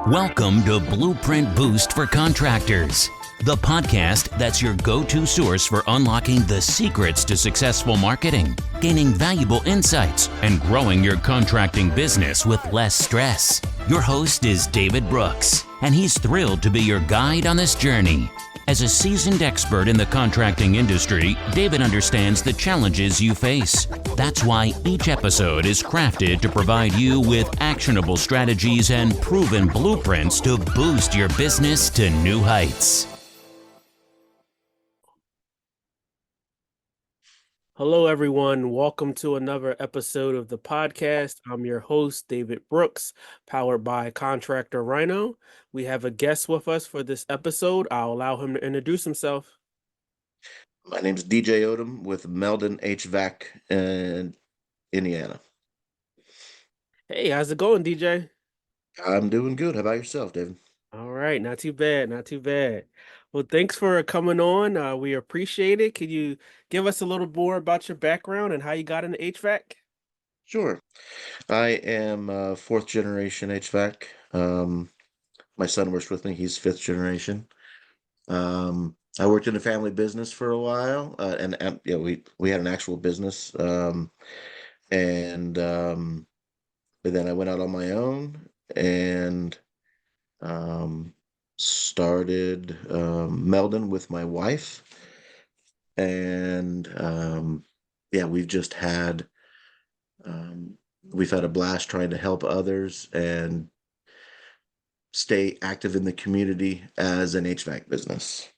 Welcome to Blueprint Boost for Contractors, the podcast that's your go-to source for unlocking the secrets to successful marketing, gaining valuable insights, and growing your contracting business with less stress. Your host is David Brooks, and he's thrilled to be your guide on this journey. As a seasoned expert in the contracting industry, David understands the challenges you face. That's why each episode is crafted to provide you with actionable strategies and proven blueprints to boost your business to new heights. Hello, everyone. Welcome to another episode of the podcast. I'm your host, David Brooks, powered by Contractor Rhino. We have a guest with us for this episode. I'll allow him to introduce himself. My name's DJ Odom with Meldon HVAC in Indiana. Hey, how's it going, DJ? I'm doing good. How about yourself, David? All right, not too bad, not too bad. Well, thanks for coming on. We appreciate it. Can you give us a little more about your background and how you got into HVAC? Sure. I am fourth generation HVAC. My son works with me. He's fifth generation. I worked in the family business for a while, and yeah, we had an actual business, but then I went out on my own and started Meldon with my wife, and yeah, we've had a blast trying to help others and stay active in the community as an HVAC business.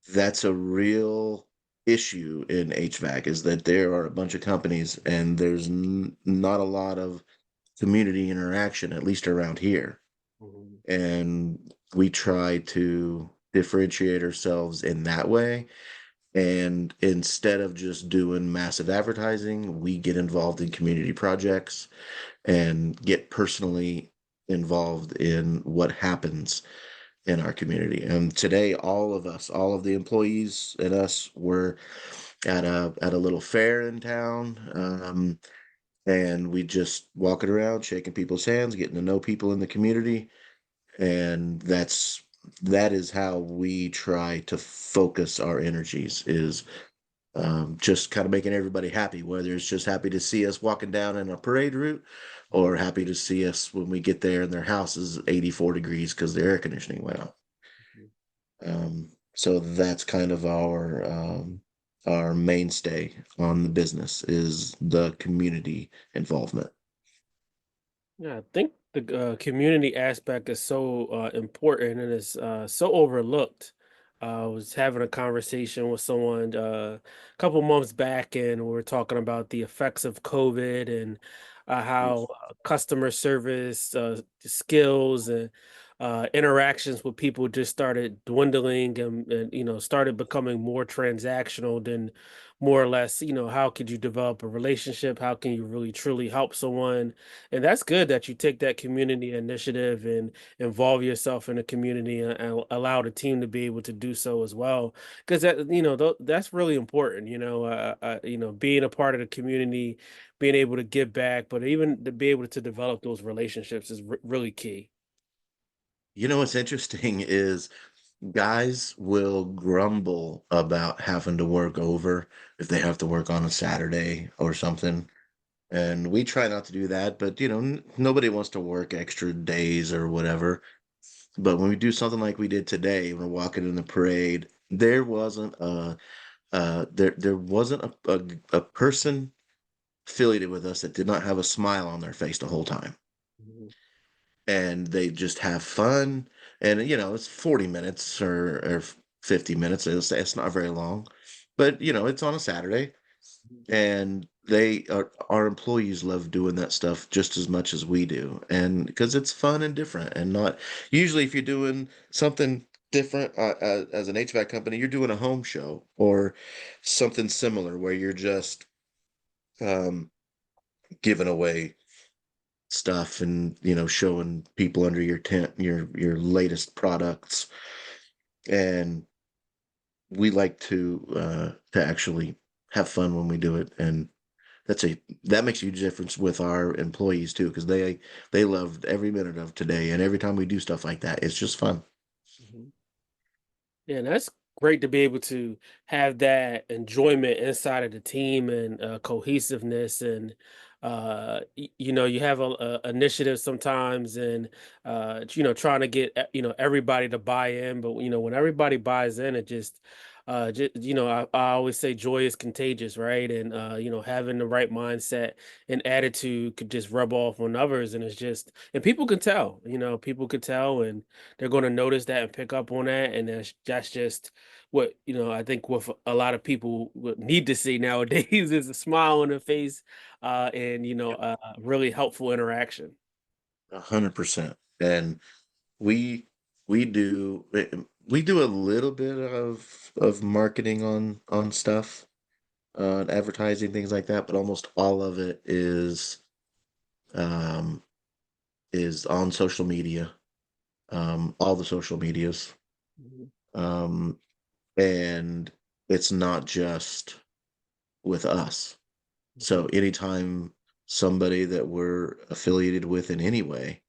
That's a real issue in HVAC, is that there are a bunch of companies and there's not a lot of community interaction, at least around here. Mm-hmm. And we try to differentiate ourselves in that way. And instead of just doing massive advertising, we get involved in community projects and get personally involved in what happens in our community. And today, all of the employees and us were at a little fair in town. And we just walking around, shaking people's hands, getting to know people in the community. And that is how we try to focus our energies, is just kind of making everybody happy, whether it's just happy to see us walking down in a parade route or happy to see us when we get there and their house is 84 degrees because the air conditioning went out. So that's kind of our mainstay on the business, is the community involvement. Yeah, I think the community aspect is so important and is so overlooked. I was having a conversation with someone a couple months back, and we were talking about the effects of COVID and how customer service skills and interactions with people just started dwindling and started becoming more transactional than more or less, how could you develop a relationship? How can you really truly help someone? And that's good that you take that community initiative and involve yourself in the community and allow the team to be able to do so as well. Because that's really important. Being a part of the community, being able to give back, but even to be able to develop those relationships is really key. You know what's interesting is guys will grumble about having to work over if they have to work on a Saturday or something. And we try not to do that, but nobody wants to work extra days or whatever. But when we do something like we did today, we're walking in the parade, there wasn't a person affiliated with us that did not have a smile on their face the whole time. Mhm. And they just have fun. And it's 40 minutes or 50 minutes. It's not very long, but it's on a Saturday, and our employees love doing that stuff just as much as we do, and because it's fun and different. And not usually, if you're doing something different as an HVAC company, you're doing a home show or something similar where you're just um, giving away stuff and showing people under your tent your latest products. And we like to actually have fun when we do it, and that makes a huge difference with our employees too, because they loved every minute of today, and every time we do stuff like that, it's just fun. Mhm. Yeah, and that's great to be able to have that enjoyment inside of the team and cohesiveness and you have a initiative sometimes and trying to get everybody to buy in, but when everybody buys in, it just I always say joy is contagious, right? And having the right mindset and attitude could just rub off on others, and and people can tell, people could tell, and they're going to notice that and pick up on that, and that's just what I think what a lot of people would need to see nowadays is a smile on their face, and really helpful interaction. 100%. And we we do we do a little bit of marketing on stuff, advertising, things like that, but almost all of it um is on social media, all the social medias. Mhm. Um, and it's not just with us. So Mhm. anytime somebody that we're affiliated with in any way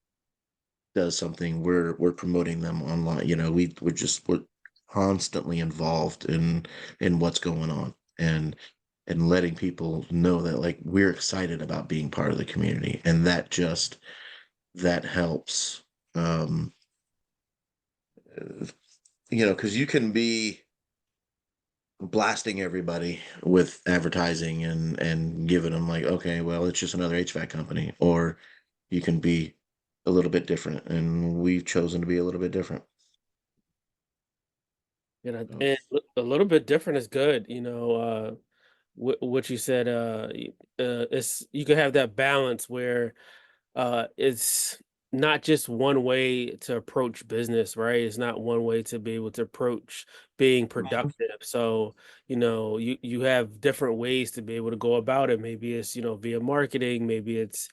does something, we're promoting them online. We're constantly involved in what's going on, and letting people know that, like, we're excited about being part of the community, and that helps. Um, because you can be blasting everybody with advertising and giving them, like, okay, well, it's just another HVAC company, or you can be a little bit different, and we've chosen to be a little bit different. So, A little bit different is good, what you said. It's you can have that balance where it's not just one way to approach business, right? It's not one way to be able to approach being productive. So, you have different ways to be able to go about it. Maybe it's, via marketing, maybe it's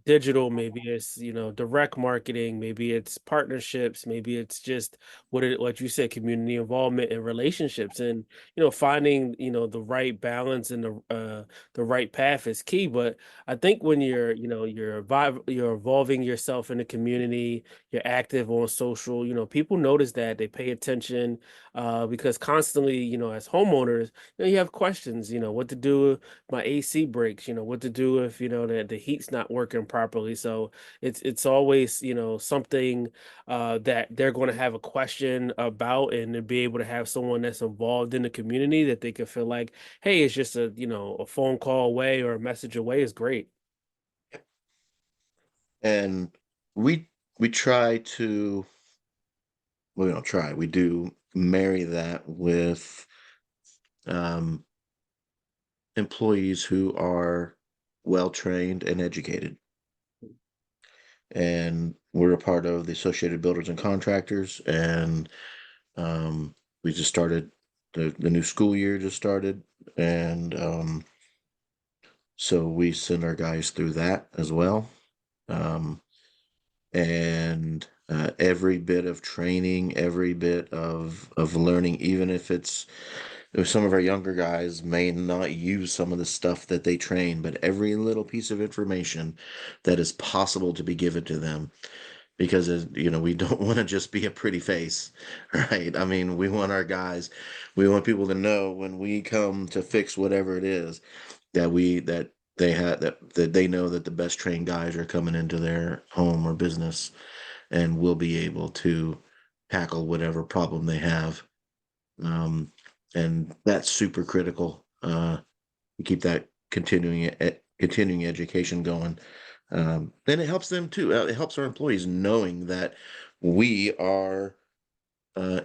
digital, maybe it's, direct marketing, maybe it's partnerships, maybe it's just what you said, community involvement and relationships. And, finding, the right balance and the right path is key. But I think when you're evolving yourself in the community, you're active on social, people notice that, they pay attention, because constantly, as homeowners, you have questions, what to do if my AC breaks, what to do if, the heat's not working properly. So it's always, something that they're going to have a question about, and to be able to have someone that's involved in the community that they can feel like, hey, it's just a phone call away or a message away is great. and we try to well, we don't try, we do marry that with um, employees who are well trained and educated. And we're a part of the Associated Builders and Contractors, and we just started the new school year just started, and so we send our guys through that as well. Um, and every bit of training, every bit of learning, even if some of our younger guys may not use some of the stuff that they train, but every little piece of information that is possible to be given to them, because we don't want to just be a pretty face, right? I mean, we want people to know when we come to fix whatever it is, that that they know that the best trained guys are coming into their home or business, and will be able to tackle whatever problem they have. um, and that's super critical, to keep that continuing education going. Then it helps them too. It helps our employees knowing that we are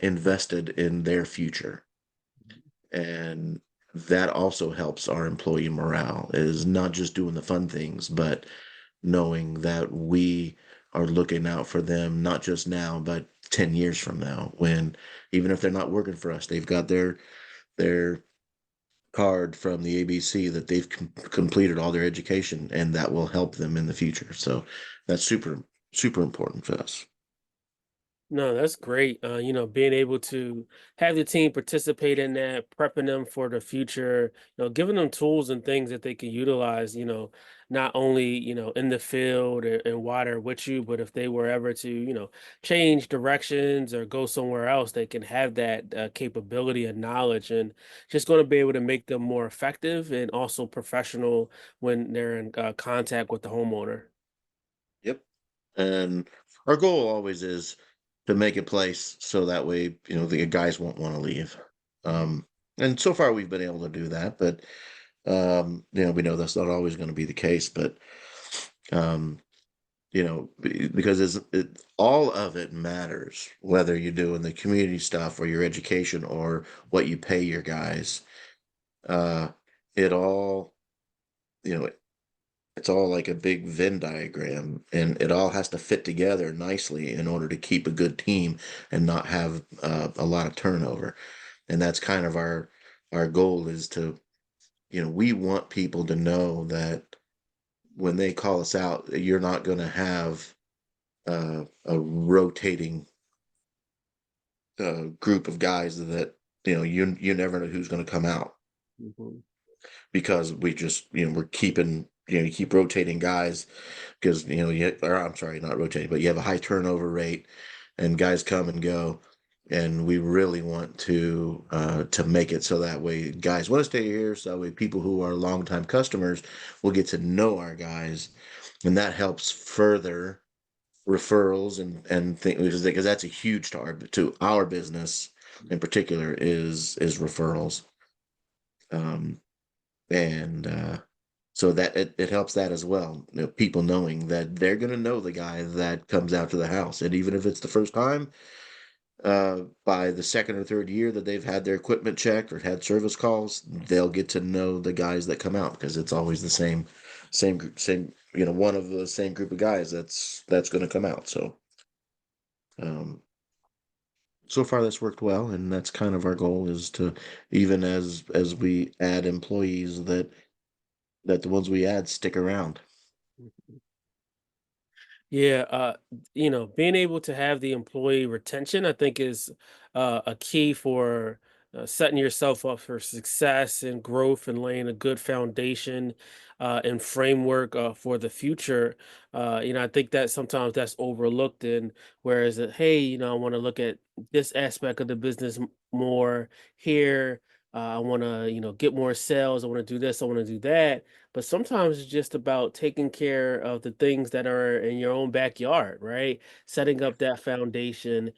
invested in their future, and that also helps our employee morale. Is not just doing the fun things, but knowing that we are looking out for them, not just now, but 10 years from now, when, even if they're not working for us, they've got their card from the ABC that they've completed all their education, and that will help them in the future. So that's super, super important for us. No, that's great. Being able to have the team participate in that, prepping them for the future, giving them tools and things that they can utilize, not only, in the field and water with you, but if they were ever to, change directions or go somewhere else, they can have that capability and knowledge and just going to be able to make them more effective and also professional when they're in contact with the homeowner. Yep. And our goal always is to make a place so that way, the guys won't want to leave. Um, and so far we've been able to do that, but we know that's not always going to be the case, but um, because all of it matters, whether you're doing the community stuff or your education or what you pay your guys. Uh, it all, you know, it's all like a big Venn diagram, and it all has to fit together nicely in order to keep a good team and not have a lot of turnover. And that's kind of our goal is to, we want people to know that when they call us out, you're not going to have a rotating group of guys that you never know who's going to come out Mhm. because we just we're keeping you keep rotating guys because or I'm sorry, not rotating, but you have a high turnover rate and guys come and go, and we really want to make it so that way guys want to stay here, so that way people who are longtime customers will get to know our guys, and that helps further referrals and things because that's a huge to our business in particular is referrals. Um, and so that it helps that as well. People knowing that they're going to know the guy that comes out to the house, and even if it's the first time, by the second or third year that they've had their equipment checked or had service calls, they'll get to know the guys that come out because it's always the same group, same one of the same group of guys that's going to come out. So um, so far that's worked well, and that's kind of our goal is to even as we add employees that the ones we add stick around. Yeah, being able to have the employee retention, I think, is a key for setting yourself up for success and growth and laying a good foundation and framework for the future. I think that sometimes that's overlooked. And whereas, hey, I want to look at this aspect of the business more here. I want to, get more sales. I want to do this. I want to do that, but sometimes it's just about taking care of the things that are in your own backyard, right? Setting up that foundation,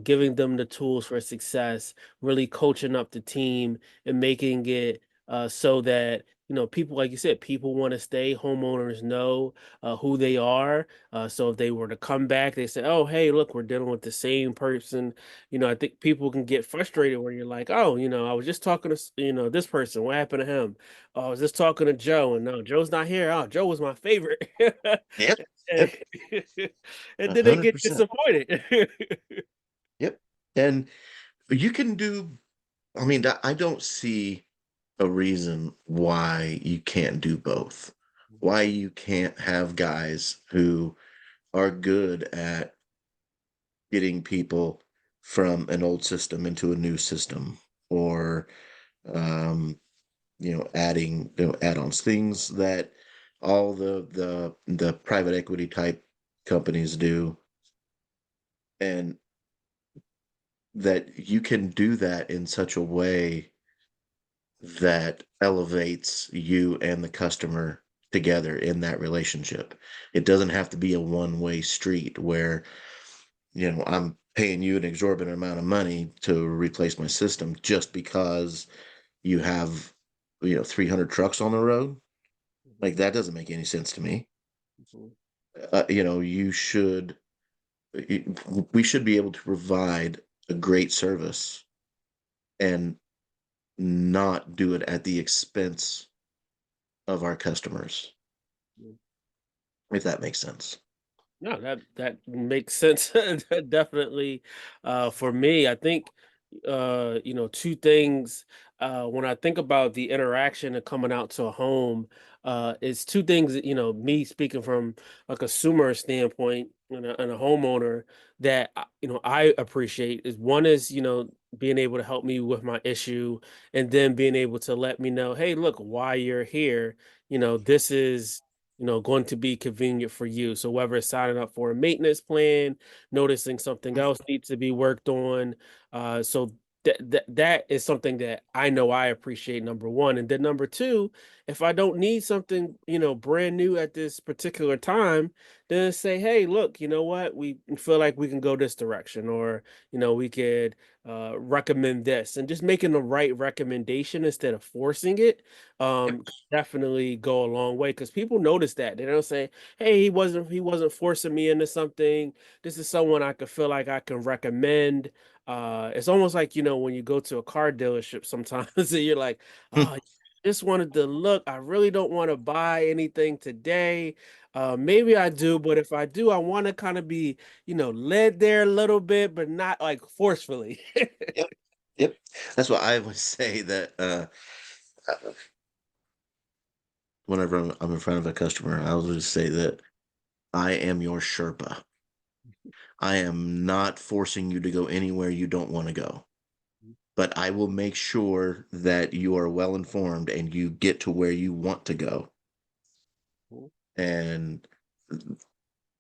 giving them the tools for success, really coaching up the team and making it so that people, like you said, people want to stay. Homeowners know who they are. So if they were to come back, they say, "Oh, hey, look, we're dealing with the same person." I think people can get frustrated when you're like, "Oh, I was just talking to this person. What happened to him?" Oh, I was just talking to Joe, and no, Joe's not here. Oh, Joe was my favorite. Yep, And yep, and a then they hundred get percent. disappointed. Yep, and you can do. I mean, I don't see a reason why you can't do both. Why you can't have guys who are good at getting people from an old system into a new system, or um, adding add-ons, things that all the private equity type companies do, and that you can do that in such a way that elevates you and the customer together in that relationship. It doesn't have to be a one-way street where, I'm paying you an exorbitant amount of money to replace my system just because you have, 300 trucks on the road. Like that doesn't make any sense to me. You should, we should be able to provide a great service and not do it at the expense of our customers, if that makes sense. No, that makes sense. Definitely. For me, I think two things. When I think about the interaction of coming out to a home, is two things that, me speaking from a consumer standpoint and a homeowner that I appreciate is one is being able to help me with my issue, and then being able to let me know, hey, look, why you're here, this is going to be convenient for you. So whether it's signing up for a maintenance plan, noticing something else needs to be worked on, so that is something that I know I appreciate, number one. And then number two, if I don't need something, brand new at this particular time, then say, hey, look, you know what? We feel like we can go this direction, or, we could recommend this, and just making the right recommendation instead of forcing it, Yep. could definitely go a long way, because people notice that. They don't say, hey, he wasn't forcing me into something. This is someone I could feel like I can recommend. It's almost like, when you go to a car dealership sometimes and you're like, oh, just wanted to look. I really don't want to buy anything today. Maybe I do, but if I do, I want to kind of be, led there a little bit, but not like forcefully. Yep. Yep. That's what I would say that whenever I'm in front of a customer, I would just say that I am your Sherpa. I am not forcing you to go anywhere you don't want to go, but I will make sure that you are well informed and you get to where you want to go. And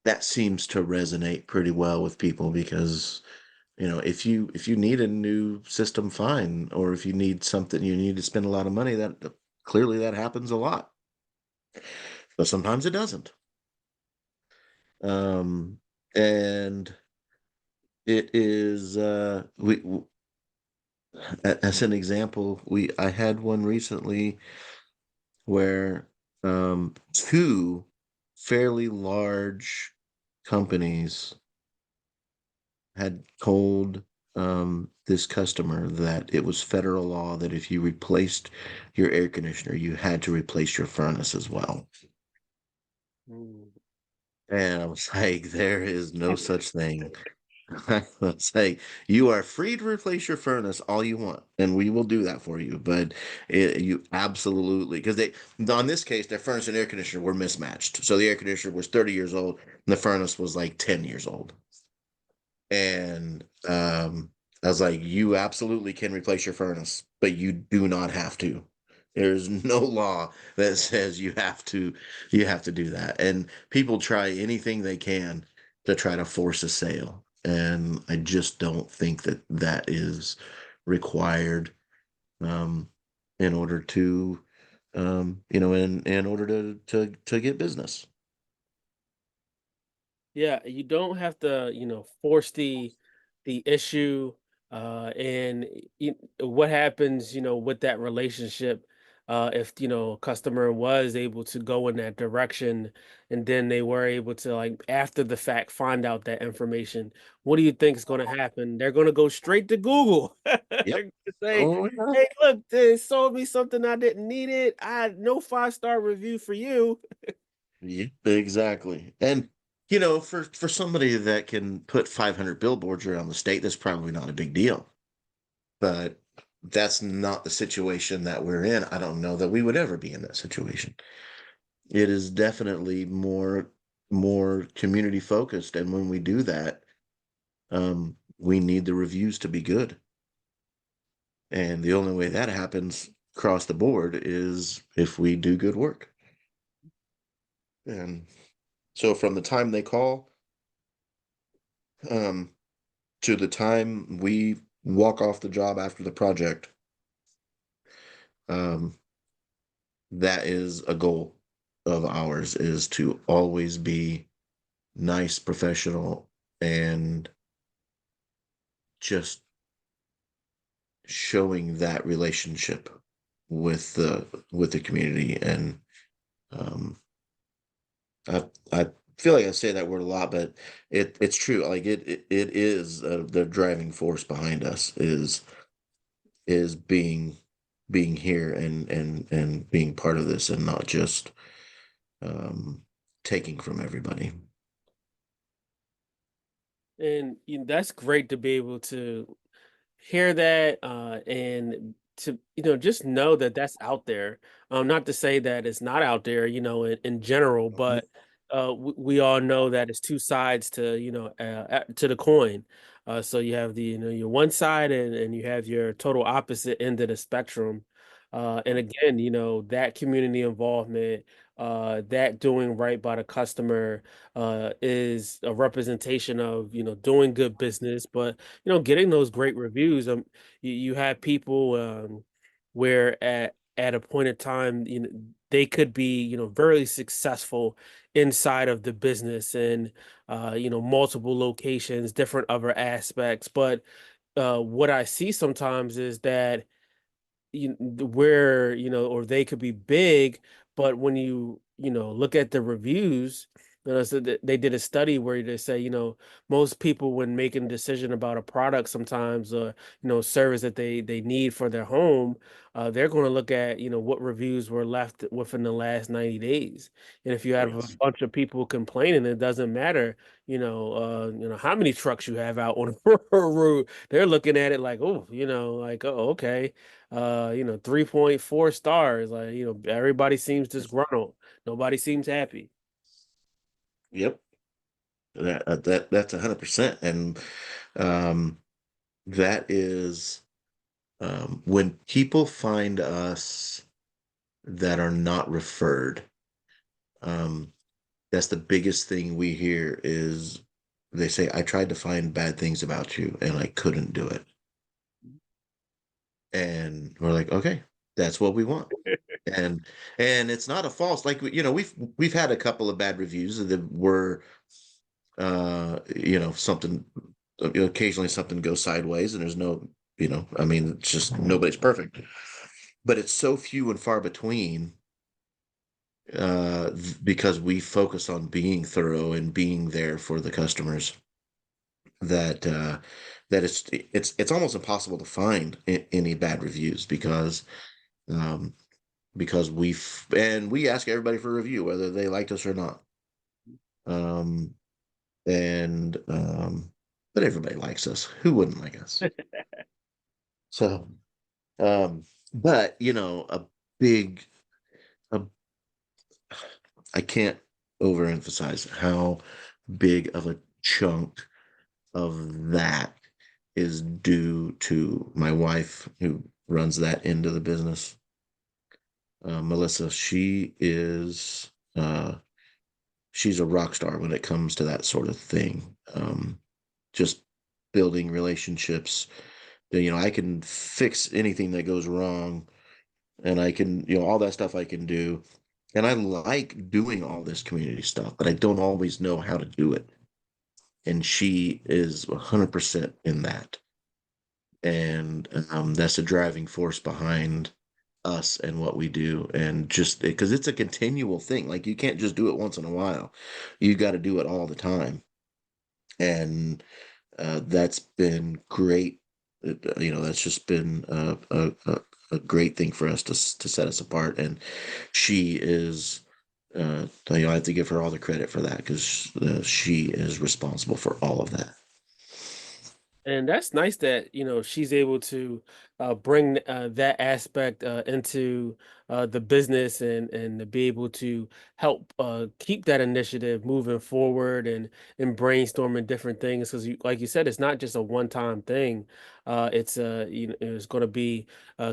that seems to resonate pretty well with people because if you need a new system, fine, or if you need something, you need to spend a lot of money, that clearly that happens a lot, but sometimes it doesn't. um and it is as an example, I had one recently where two fairly large companies had told this customer that it was federal law that if you replaced your air conditioner, you had to replace your furnace as well. Mm. And I was like, there is no such thing. I was like, you are free to replace your furnace all you want, and we will do that for you. But you absolutely, because on this case, their furnace and air conditioner were mismatched. So the air conditioner was 30 years old, and the furnace was like 10 years old. And I was like, you absolutely can replace your furnace, but you do not have to. There's no law that says you have to do that. And people try anything they can to try to force a sale. And I just don't think that that is required um, in order to in order to get business. Yeah, you don't have to, force the issue, and what happens, with that relationship, if a customer was able to go in that direction, and then they were able to, like, after the fact, find out that information. What do you think is going to happen? They're going to go straight to Google. They're Yep. going to say, Oh, yeah. "Hey, look, they sold me something I didn't need it. I had no 5-star review for you." Yeah, exactly. And for somebody that can put 500 billboards around the state, that's probably not a big deal. But that's not the situation that we're in. I don't know that we would ever be in that situation. It is definitely more community focused, and when we do that, we need the reviews to be good. And the only way that happens across the board is if we do good work. And so from the time they call, um, to the time we walk off the job after the project, um, that is a goal of ours, is to always be nice, professional, and just showing that relationship with the community. And um, I feel like I say that word a lot, but it's true. Like it is the driving force behind us is being here and being part of this, and not just um, taking from everybody. And that's great to be able to hear that, and to just know that that's out there. Not to say that it's not out there, in general, but we all know that it's two sides to to the coin. So you have the your one side, and you have your total opposite end of the spectrum. And again, that community involvement, that doing right by the customer, is a representation of doing good business, but getting those great reviews. You have people, where at a point in time, they could be very successful inside of the business, and multiple locations, different other aspects. But what I see sometimes is that where or they could be big, but when you look at the reviews, so they did a study where they say most people, when making a decision about a product, sometimes service that they need for their home, they're going to look at what reviews were left within the last 90 days. And if you Oh, have a yes. bunch of people complaining, it doesn't matter how many trucks you have out on the road. They're looking at it like, oh, like, oh, okay, 3.4 stars. Like, everybody seems disgruntled. Nobody seems happy. Yep. That's 100%. And um, that is when people find us that are not referred. Um, that's the biggest thing we hear is they say, I tried to find bad things about you and I couldn't do it. And we're like, okay, that's what we want. And it's not a false, like, we've had a couple of bad reviews that were something, occasionally something goes sideways and there's no, I mean, it's just nobody's perfect. But it's so few and far between, because we focus on being thorough and being there for the customers, that it's almost impossible to find any bad reviews, um because we ask everybody for a review whether they liked us or not. um and but everybody likes us. Who wouldn't like us? So but a big a, I can't overemphasize how big of a chunk of that is due to my wife, who runs that end of the business. Melissa, she's a rock star when it comes to that sort of thing. Just building relationships. I can fix anything that goes wrong, and I can, all that stuff I can do. And I like doing all this community stuff, but I don't always know how to do it. And she is 100% in that. And that's a driving force behind us and what we do. And just because it's a continual thing, like you can't just do it once in a while, you got to do it all the time. And that's been great. That's just been a great thing for us to set us apart. And she is, I have to give her all the credit for that, because she is responsible for all of that. And that's nice that she's able to bring that aspect into the business, and to be able to help keep that initiative moving forward, and brainstorming different things, because like you said, it's not just a one-time thing. It's it's going to be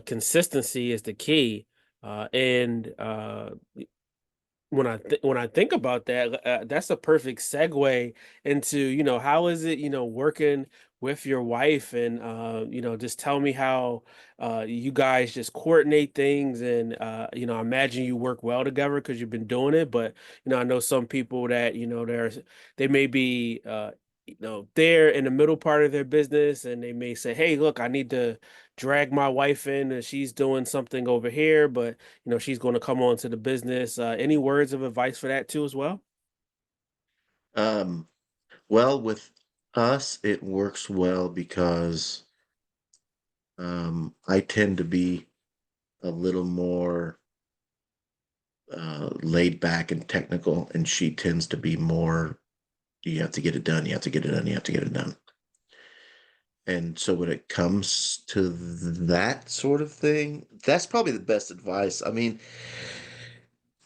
consistency is the key. And when I think about that, that's a perfect segue into how is it working with your wife, and just tell me how you guys just coordinate things, and I imagine you work well together because you've been doing it. But I know some people that they may be they're in the middle part of their business, and they may say, hey, look, I need to drag my wife in, and she's doing something over here, but she's going to come on to the business. Any words of advice for that too as well? Um, well, with us, it works well because I tend to be a little more laid back and technical, and she tends to be more, you have to get it done, you have to get it done, you have to get it done. And so when it comes to that sort of thing, that's probably the best advice. I mean,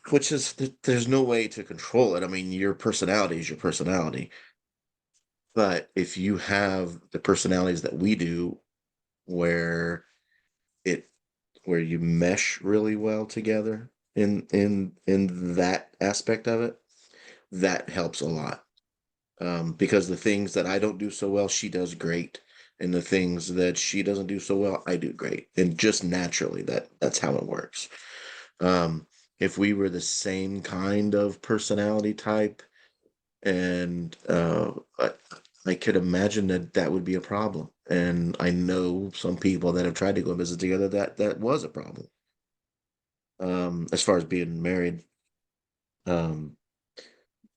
which is there's no way to control it. I mean, your personality is your personality. But if you have the personalities that we do, where it where you mesh really well together in that aspect of it, that helps a lot. Because the things that I don't do so well, she does great, and the things that she doesn't do so well, I do great, and just naturally that's how it works. If we were the same kind of personality type, and I could imagine that that would be a problem. And I know some people that have tried to go visit together that was a problem. As far as being married, um,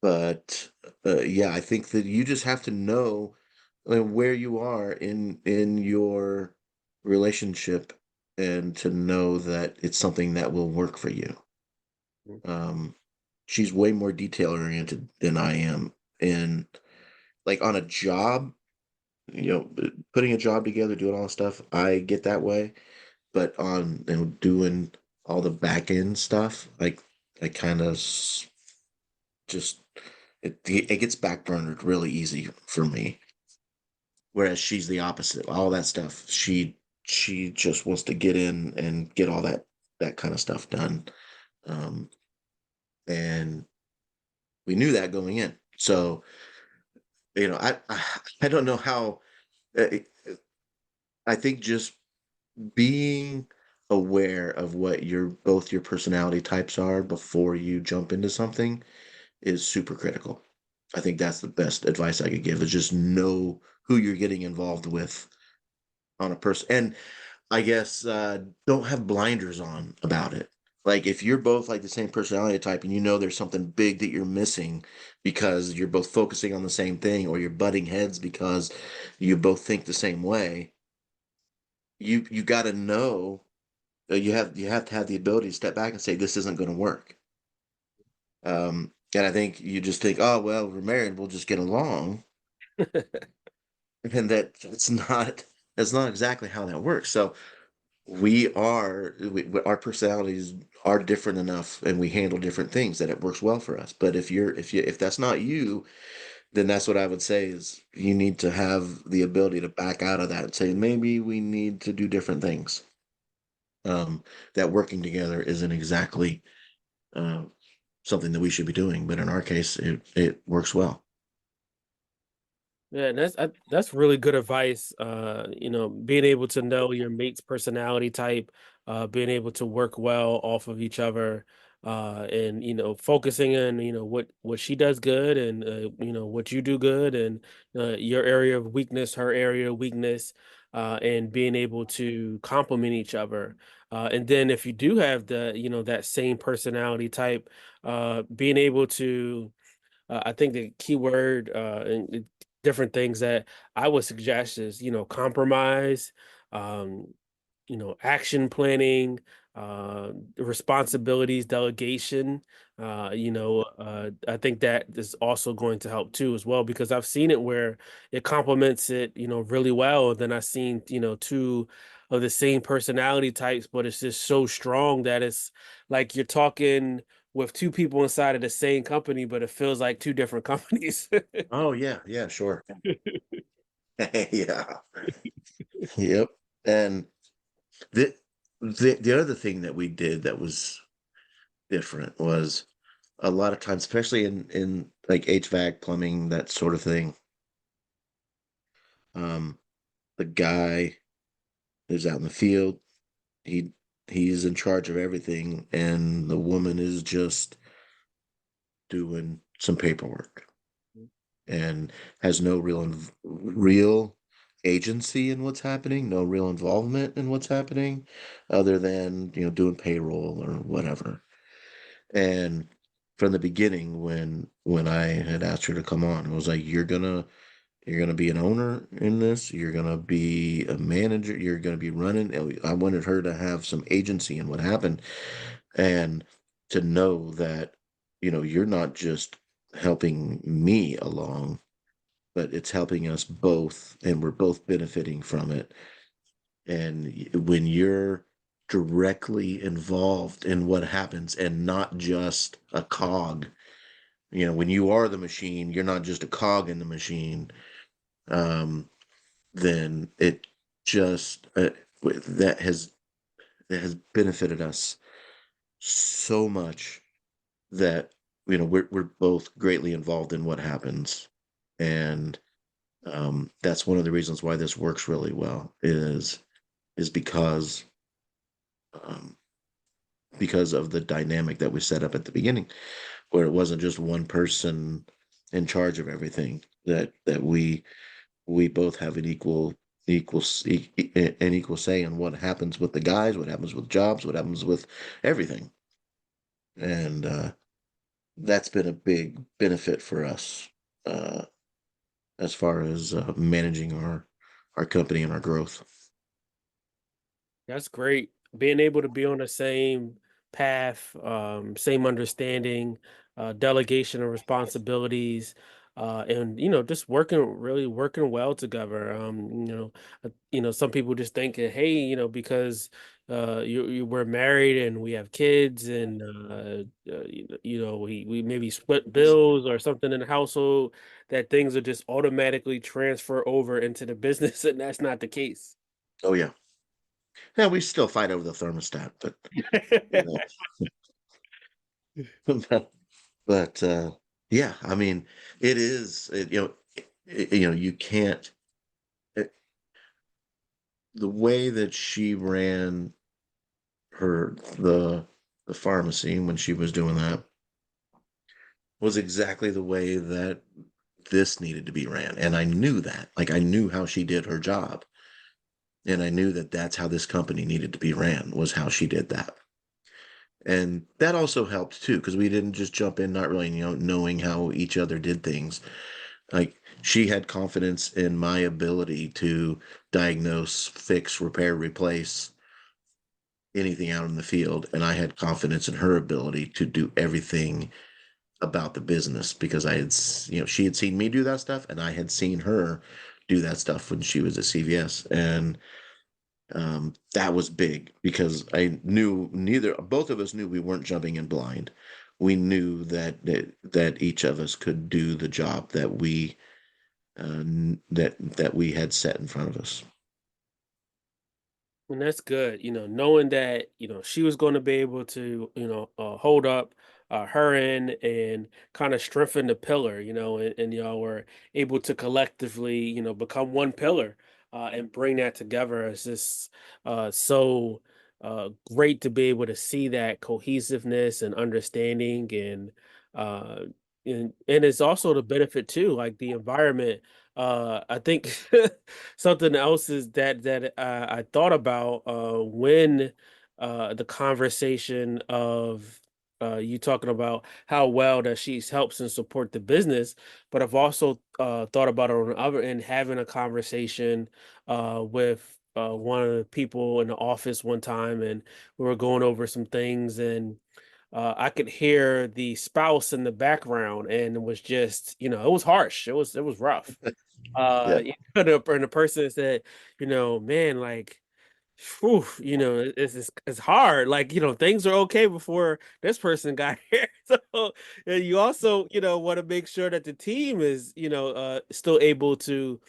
but yeah, I think that you just have to know where you are in your relationship, and to know that it's something that will work for you. Mhm. Um, she's way more detail oriented than I am, and like on a job, putting a job together, doing all the stuff, I get that way. But on doing all the back end stuff, like I kind of just it gets backburnered really easy for me. Whereas she's the opposite. All that stuff, she just wants to get in and get all that kind of stuff done. Um, and we knew that going in. So I don't know how. Uh, I think just being aware of what your personality types are before you jump into something is super critical. I think that's the best advice I could give, is just know who you're getting involved with on a person. And I guess don't have blinders on about it. Like if you're both like the same personality type, and you know there's something big that you're missing because you're both focusing on the same thing, or you're butting heads because you both think the same way, you got to know. You have to have the ability to step back and say this isn't going to work. And I think you just think, oh well, we're married, we'll just get along, and that's not exactly how that works. So our personalities are different enough, and we handle different things, that it works well for us. But if that's not you, then that's what I would say, is you need to have the ability to back out of that and say maybe we need to do different things. That working together isn't exactly uh, something that we should be doing, but in our case, it works well. Yeah, and that's really good advice. Being able to know your mate's personality type, being able to work well off of each other, and focusing on what she does good, and what you do good, and your area of weakness, her area of weakness, and being able to complement each other. And then if you do have that same personality type, being able to I think the key word and different things that I would suggest is, compromise, um, action planning, responsibilities, delegation. I think that is also going to help too as well, because I've seen it where it complements it, really well. Then I've seen, two of the same personality types, but it's just so strong that it's like you're talking with two people inside of the same company, but it feels like two different companies. Oh yeah, yeah, sure. Yeah. Yep. And the the other thing that we did that was different was, a lot of times, especially in like HVAC, plumbing, that sort of thing. Um, the guy is out in the field. He he's in charge of everything, and the woman is just doing some paperwork, and has no real agency in what's happening, no real involvement in what's happening, other than doing payroll or whatever. And from the beginning, when I had asked her to come on, it was like, you're gonna be an owner in this. You're gonna be a manager. You're gonna be running. I wanted her to have some agency in what happened, and to know that you're not just helping me along. but it's helping us both, and we're both benefiting from it. And when you're directly involved in what happens and not just a cog, when you are the machine, you're not just a cog in the machine, um, then it just that has that has benefited us so much that we're both greatly involved in what happens. And that's one of the reasons why this works really well is um, because of the dynamic that we set up at the beginning, where it wasn't just one person in charge of everything. That we both have an equal say in what happens with the guys, what happens with jobs, what happens with everything. And that's been a big benefit for us, uh, as far as managing our company and our growth. That's great. Being able to be on the same path, same understanding, delegation of responsibilities, and just really working well together. Some people just think, that, hey, because you we're married and we have kids, and we maybe split bills or something in the household, that things are just automatically transfer over into the business, and that's not the case. Oh yeah, yeah. We still fight over the thermostat, but you know, but yeah, I mean, it is. You can't. It, the way that she ran her the pharmacy when she was doing that was exactly the way that this needed to be ran. And I knew that. Like, I knew how she did her job. And I knew that that's how this company needed to be ran, was how she did that. And that also helped too, because we didn't just jump in not really, knowing how each other did things. Like, she had confidence in my ability to diagnose, fix, repair, replace anything out in the field. And I had confidence in her ability to do everything about the business, because she had seen me do that stuff, and I had seen her do that stuff when she was at CVS. And that was big, because I knew both of us knew we weren't jumping in blind. We knew that each of us could do the job that we had set in front of us. And that's good, knowing that, she was going to be able to, hold up her end and kind of strengthen the pillar, and y'all were able to collectively, become one pillar and bring that together. It's just so great to be able to see that cohesiveness and understanding, uh, and it's also the benefit too, like the environment. I think something else is that I thought about when the conversation of you talking about how well that she helps and support the business, but I've also thought about it on the other end, having a conversation with one of the people in the office one time, and we were going over some things, and I could hear the spouse in the background, and it was just, it was harsh. It was rough. Yeah. And the person said, man, like, whew, it's hard. Like, things are okay before this person got here. So, and you also, want to make sure that the team is, still able to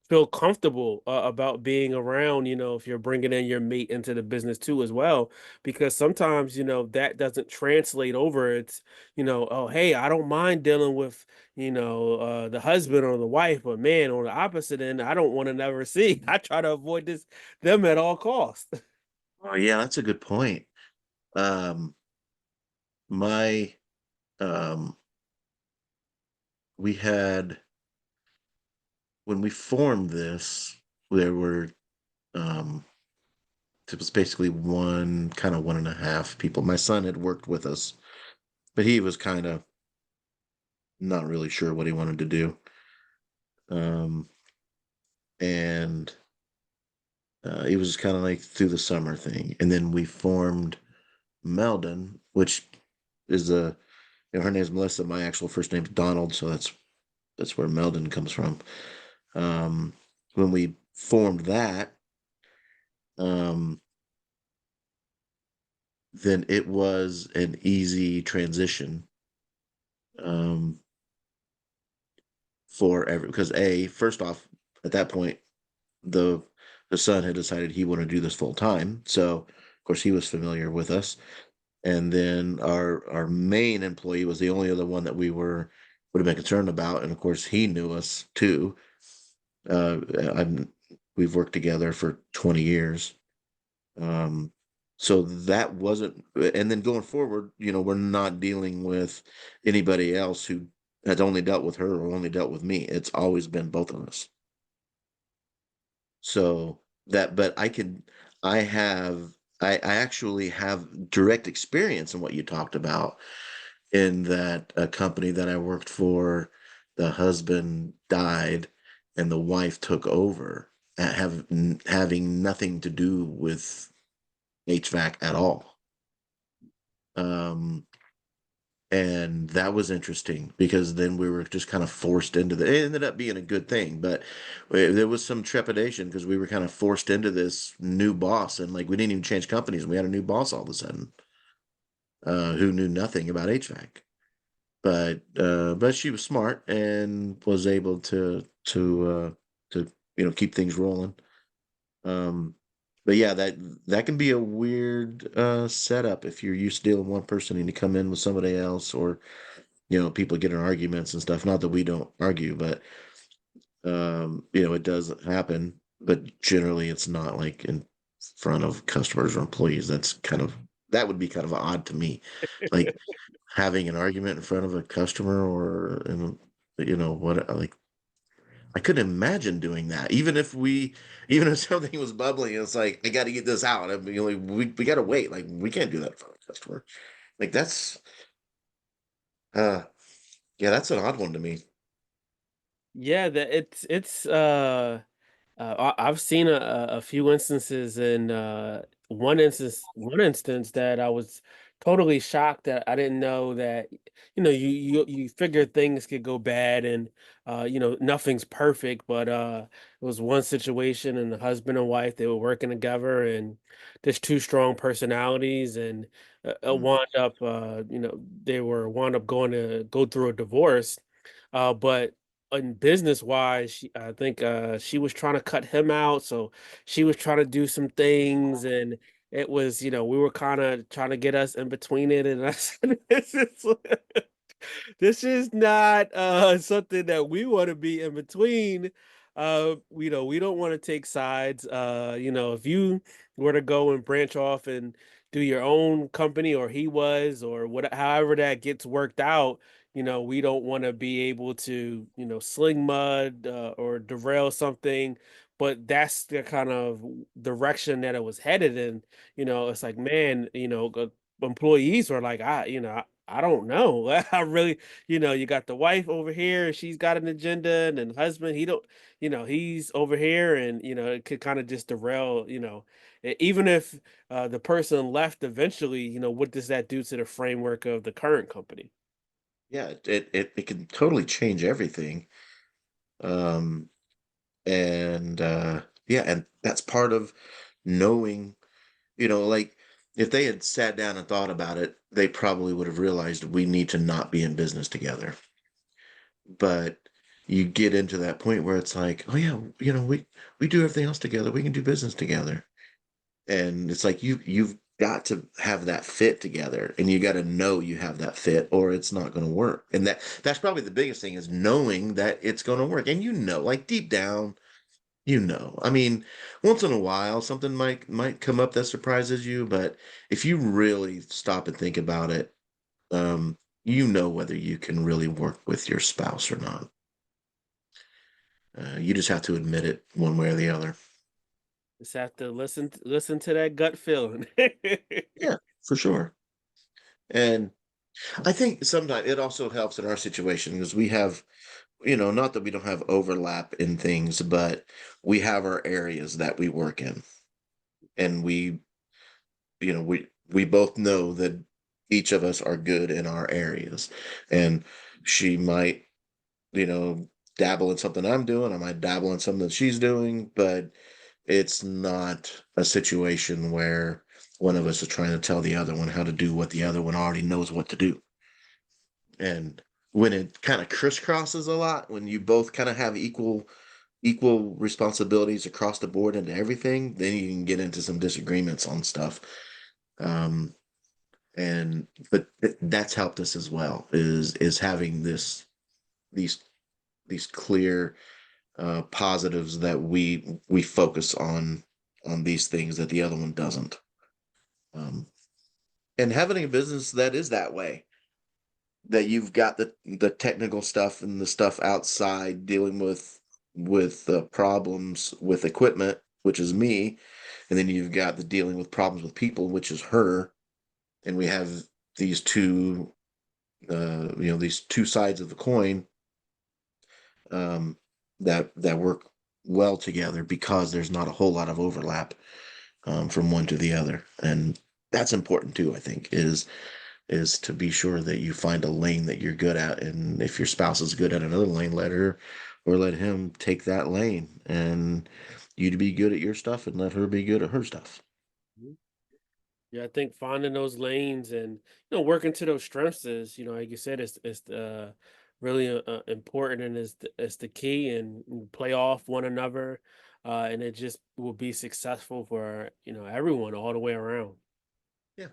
feel comfortable about being around, if you're bringing in your mate into the business too as well, because sometimes, that doesn't translate over. It's, oh, hey, I don't mind dealing with, the husband or the wife, but man, on the opposite end, I don't want to never see. I try to avoid them at all costs. Oh yeah, that's a good point. Um, my um, we had when we formed this, there were um, it was basically one and a half people. My son had worked with us, but he was kind of not really sure what he wanted to do. Um, and it was kind of like through the summer thing. And then we formed Meldon, which is her name's Melissa. My actual first name's Donald, so that's That's where Meldon comes from. When we formed that, um, then it was an easy transition um, because first off, at that point, the the son had decided he wanted to do this full time, so of course he was familiar with us. And then our main employee was the only other one that would have been concerned about, and of course he knew us too. Uh, I'm We've worked together for 20 years. Um, so that wasn't, and then going forward, we're not dealing with anybody else who has only dealt with her or only dealt with me. It's always been both of us. So but I actually have direct experience in what you talked about, in that a company that I worked for, the husband died and the wife took over, having nothing to do with HVAC at all. Um, and that was interesting because then we were just kind of forced into it ended up being a good thing, but there was some trepidation because we were kind of forced into this new boss, and like we didn't even change companies. We had a new boss all of a sudden, who knew nothing about HVAC. But she was smart and was able to keep things rolling. Um, but yeah, that can be a weird setup if you're used to dealing with one person and you come in with somebody else, or people get in arguments and stuff. Not that we don't argue, but it does happen. But generally, it's not like in front of customers or employees. That would be kind of odd to me, like having an argument in front of a customer or what, like I couldn't imagine doing that. Even if something was bubbling, it's like I got to get this out. I mean, like, we got to wait. Like we can't do that in front of a customer. Like that's uh yeah, that's an odd one to me. Yeah, that I've seen a few instances, and one instance that I was totally shocked that I didn't know that, you figure things could go bad, and nothing's perfect, but it was one situation, and the husband and wife, they were working together, and there's two strong personalities, and Mm. wound up they were wound up going to go through a divorce, but in business wise, I think she was trying to cut him out, so she was trying to do some things, and it was, we were kind of trying to get us in between it, and I said, this is not something that we want to be in between. We don't want to take sides. If you were to go and branch off and do your own company, or he was, or what, however that gets worked out, we don't want to be able to, sling mud or derail something. But that's the kind of direction that it was headed in. It's like, man, employees were like, I don't know. I really, you got the wife over here, she's got an agenda, and then the husband, he don't, he's over here, and it could kind of just derail, even if the person left eventually, what does that do to the framework of the current company? Yeah, it can totally change everything. Um, and yeah, and that's part of knowing, like if they had sat down and thought about it, they probably would have realized we need to not be in business together. But you get into that point where it's like, oh yeah, we do everything else together. We can do business together. And it's like you've got to have that fit together, and you got to know you have that fit, or it's not going to work. And that's probably the biggest thing, is knowing that it's going to work. And like deep down, I mean, once in a while something might come up that surprises you, but if you really stop and think about it, whether you can really work with your spouse or not. You just have to admit it one way or the other. Just have to listen to that gut feeling. Yeah, for sure. And I think sometimes it also helps in our situation because we have, not that we don't have overlap in things, but we have our areas that we work in. And we both know that each of us are good in our areas. And she might dabble in something I'm doing. I might dabble in something that she's doing, but it's not a situation where one of us is trying to tell the other one how to do what the other one already knows what to do. And when it kind of crisscrosses a lot, when you both kind of have equal responsibilities across the board into everything, then you can get into some disagreements on stuff. Um, and but that's helped us as well, is having these these clear positives that we focus on these things that the other one doesn't. Um, and having a business that is that way, that you've got the technical stuff and the stuff outside dealing with problems with equipment, which is me, and then you've got the dealing with problems with people, which is her, and we have these two these two sides of the coin, um, that work well together because there's not a whole lot of overlap, from one to the other, and that's important too. I think is to be sure that you find a lane that you're good at, and if your spouse is good at another lane, let her or let him take that lane, and you to be good at your stuff and let her be good at her stuff. Mhm. Yeah, I think finding those lanes and working to those strengths is, like you said, it's really important, and it's the key, and you play off one another, and it just will be successful for everyone all the way around. Yeah.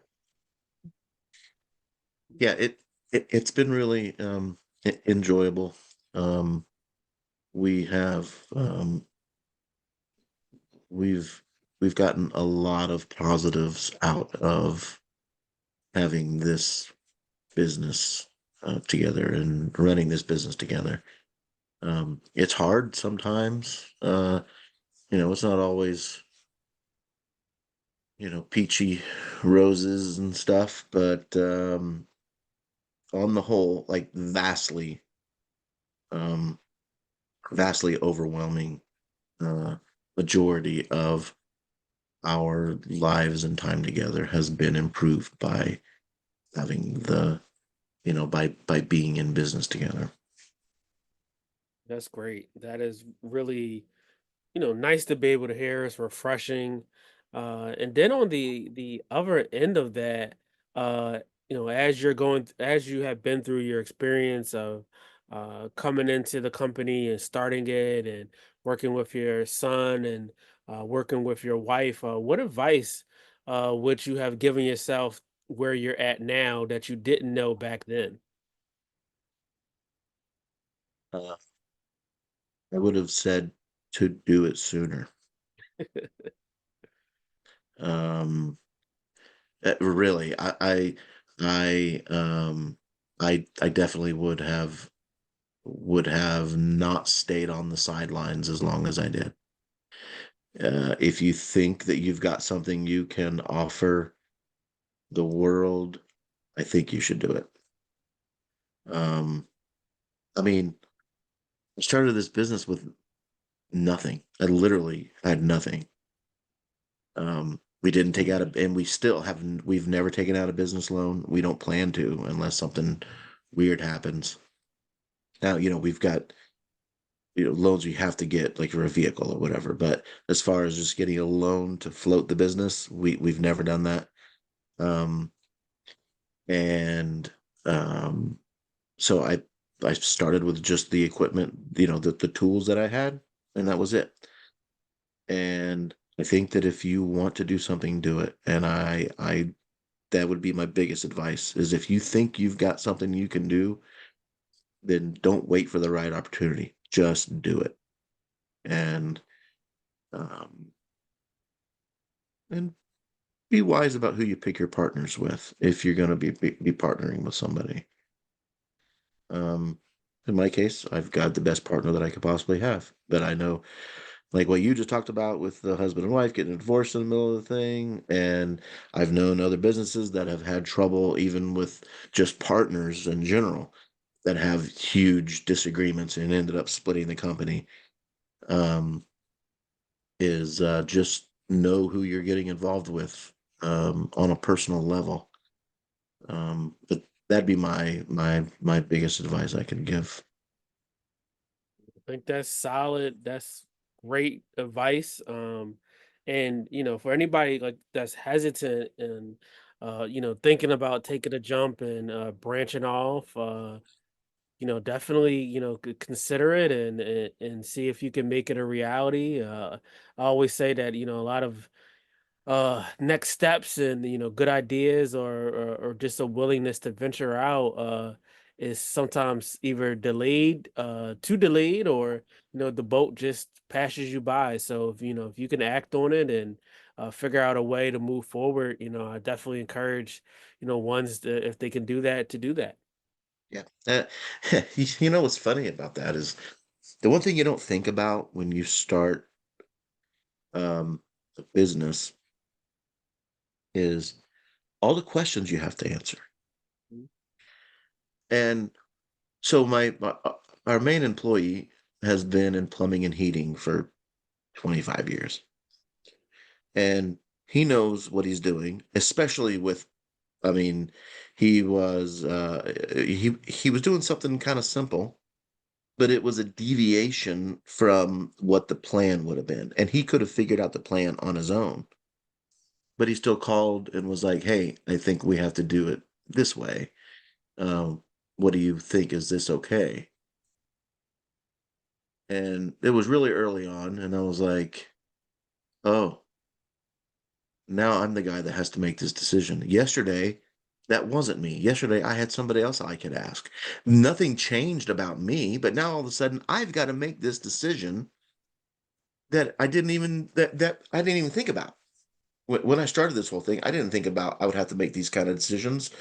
Yeah, it's been really enjoyable. Um we have we've we've gotten a lot of positives out of having this business together and running this business together. It's hard sometimes. It's not always, peachy roses and stuff, but on the whole, like um, vastly overwhelming uh, majority of our lives and time together has been improved by having by being in business together. That's great. That is really nice to be able to hear. It's refreshing. And then on the other end of that, uh, as you have been through your experience of coming into the company and starting it and working with your son and working with your wife, what advice would you have given yourself where you're at now that you didn't know back then? Uh, I would have said to do it sooner. Um, really, I definitely would have not stayed on the sidelines as long as I did. If you think that you've got something you can offer the world, I think you should do it. Um, I mean, I started this business with nothing. I literally had nothing. We didn't take out and we still haven't, we've never taken out a business loan. We don't plan to unless something weird happens. Now, we've got, loans you have to get like for a vehicle or whatever. But as far as just getting a loan to float the business, we've never done that. Um, and um, so I started with just the equipment, the tools that I had, and that was it. And I think that if you want to do something, do it. And I that would be my biggest advice is if you think you've got something you can do, then don't wait for the right opportunity. Just do it. And um and be wise about who you pick your partners with if you're going to be partnering with somebody. Um in my case, I've got the best partner that I could possibly have. But I know, like what you just talked about with the husband and wife getting divorced in the middle of the thing, and I've known other businesses that have had trouble even with just partners in general that have huge disagreements and ended up splitting the company. um, is just know who you're getting involved with, on a personal level. But that'd be my biggest advice I could give. I think that's solid. That's great advice. And for anybody like that's hesitant and thinking about taking a jump and branching off, definitely, consider it and see if you can make it a reality. I always say that, a lot of next steps and good ideas or just a willingness to venture out is sometimes either delayed too delayed, or the boat just passes you by. So if you can act on it and figure out a way to move forward, I definitely encourage ones that, if they can do that, to do that. Yeah. You know what's funny about that is the one thing you don't think about when you start a business is all the questions you have to answer. Mhm. And so our main employee has been in plumbing and heating for 25 years. And he knows what he's doing, especially with, I mean, he was doing something kind of simple, but it was a deviation from what the plan would have been. And he could have figured out the plan on his own, but he still called and was like, "Hey, I think we have to do it this way. What do you think? Is this okay?" And it was really early on, and I was like, "Oh, now I'm the guy that has to make this decision." Yesterday, that wasn't me. Yesterday, I had somebody else I could ask. Nothing changed about me, but now all of a sudden, I've got to make this decision that I didn't even think about. When I started this whole thing, I didn't think about I would have to make these kind of decisions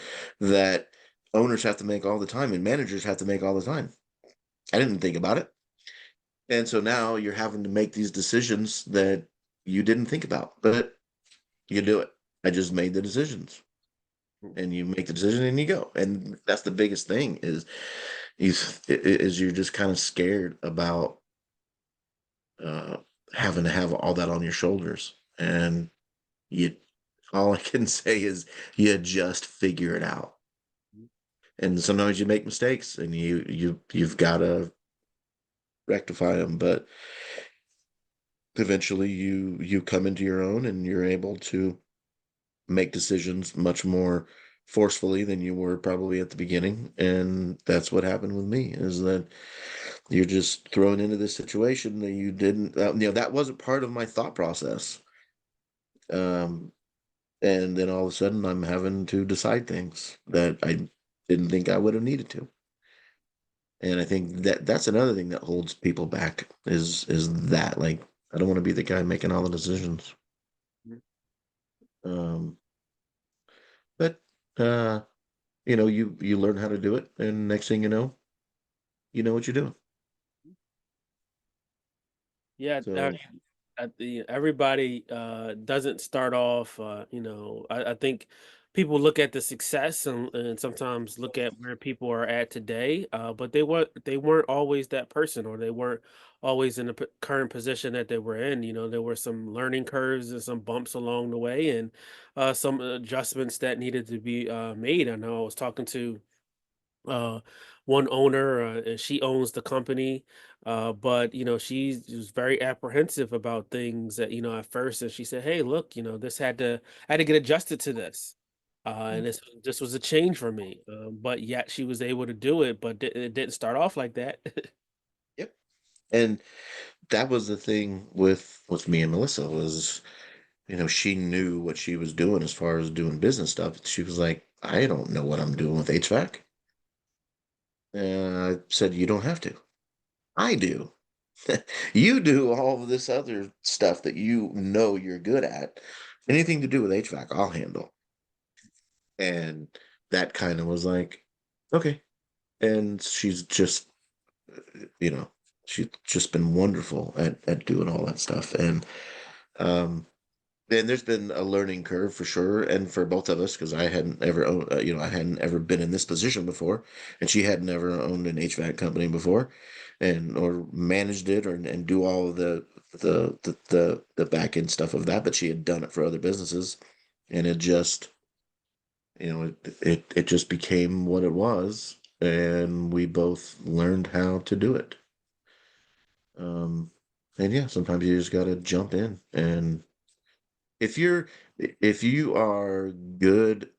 that owners have to make all the time and managers have to make all the time. I didn't think about it. And so now you're having to make these decisions that you didn't think about, but you do it. I just made the decisions. And you make the decision and you go. And that's the biggest thing you is you're just kind of scared about uh having to have all that on your shoulders. And you all I can say is you just figure it out. And sometimes you make mistakes and you've got to rectify them, but eventually you come into your own and you're able to make decisions much more forcefully than you were probably at the beginning. And that's what happened with me, is that you're just thrown into this situation that you didn't that wasn't part of my thought process. um and then all of a sudden I'm having to decide things that I didn't think I would have needed to. And I think that that's another thing that holds people back is that, like, I don't want to be the guy making all the decisions. um but uh you learn how to do it, and next thing you know what you're doing. Yeah, So everybody doesn't start off. I think people look at the success and sometimes look at where people are at today, but they weren't always that person, or they weren't always in the current position that they were in. There were some learning curves and some bumps along the way, and some adjustments that needed to be made. I know I was talking to uh one owner, and she owns the company, but she was very apprehensive about things that at first, and she said, hey, look, this had to get adjusted to this, mm, and this was a change for me, but yet she was able to do it, but it didn't start off like that. yep. And that was the thing with me and Melissa was, she knew what she was doing as far as doing business stuff. She was like, I don't know what I'm doing with HVAC. And I said, you don't have to. I do. You do all of this other stuff that you're good at. Anything to do with HVAC, I'll handle. And that kind of was like, okay. And she's just, you know, she's just been wonderful at doing all that stuff. Um, and there's been a learning curve for sure, and for both of us, because I hadn't ever, I hadn't ever been in this position before, and she had never owned an HVAC company before, and or managed it, or and do all of the back end stuff of that. But she had done it for other businesses, and it just, it just became what it was, and we both learned how to do it. And yeah, sometimes you just got to jump in. And if you're, if you are good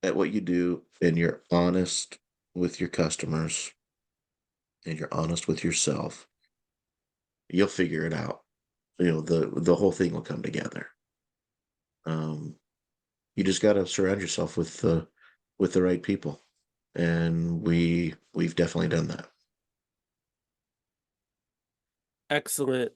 at what you do and you're honest with your customers and you're honest with yourself, you'll figure it out. The whole thing will come together. Um, you just got to surround yourself with the right people, and we've definitely done that. Excellent.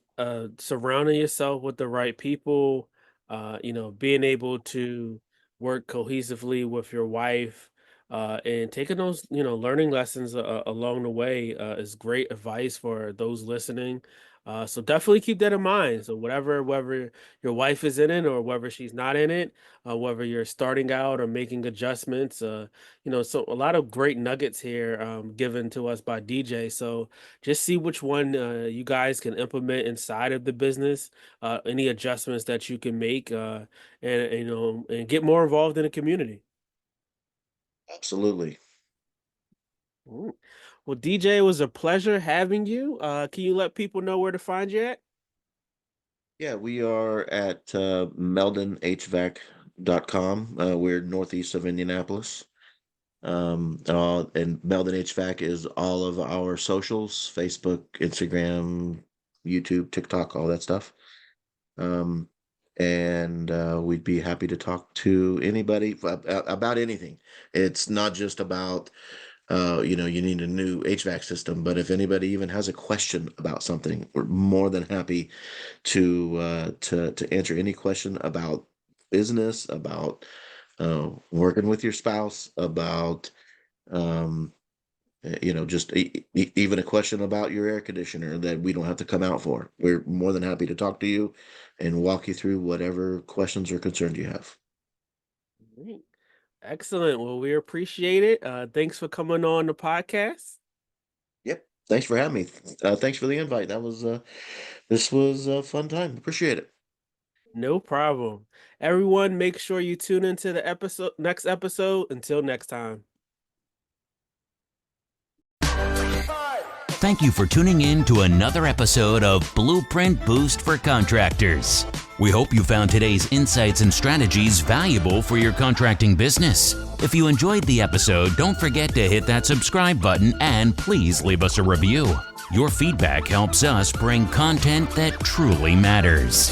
Surrounding yourself with the right people, being able to work cohesively with your wife, and taking those, learning lessons along the way is great advice for those listening. So definitely keep that in mind. So whether your wife is in it or whether she's not in it, whether you're starting out or making adjustments, so a lot of great nuggets here given to us by DJ. So just see which one you guys can implement inside of the business, any adjustments that you can make, and get more involved in the community. Absolutely. Mm. Well, DJ, it was a pleasure having you. Can you let people know where to find you at? Yeah, we are at Meldon HVAC.com. We're northeast of Indianapolis. And Meldon HVAC is all of our socials: Facebook, Instagram, YouTube, TikTok, all that stuff. Um, and we'd be happy to talk to anybody about anything. It's not just about you need a new HVAC system, but if anybody even has a question about something, we're more than happy to answer any question about business, about working with your spouse, about um, just even a question about your air conditioner that we don't have to come out for. We're more than happy to talk to you and walk you through whatever questions or concerns you have. Great. Excellent. Well, we appreciate it. Thanks for coming on the podcast. Yep. Thanks for having me. Thanks for the invite. This was a fun time. Appreciate it. No problem. Everyone, make sure you tune into the next episode. Until next time. Thank you for tuning in to another episode of Blueprint Boost for Contractors. We hope you found today's insights and strategies valuable for your contracting business. If you enjoyed the episode, don't forget to hit that subscribe button and please leave us a review. Your feedback helps us bring content that truly matters.